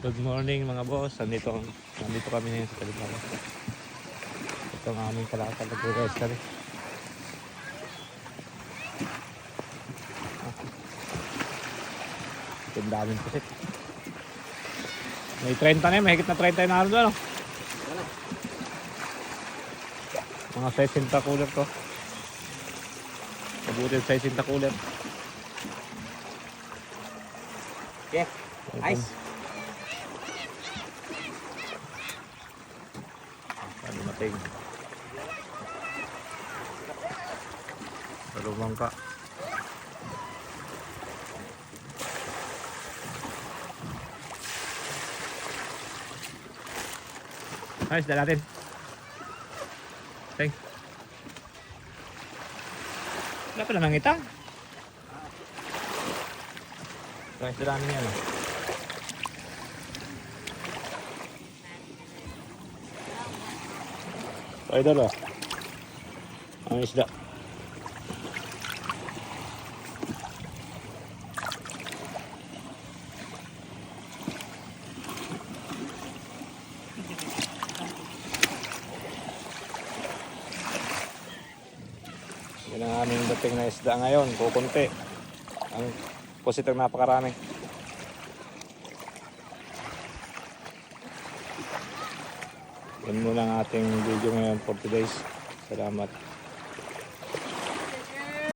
Good morning mga boss. Nandito kami ngayon sa Kalibara. Ito ang aming kalakal na rest rin. Ito ang daming pusit. May 30 na yun. Mahigit na 30 na doon. Ano? Mga 60 cooler to. Mabuti 60 cooler. Okay, ice. Dumating. Dalawang ka. Ayos na natin. Thank. Wala pa namang itang. Ayos na namin yan. Idol oh. Ang isda. Yan ang aming dating na isda ngayon. Kukunti. Ang positong napakarami. Yan muna ang ating video ngayon for today's. Salamat.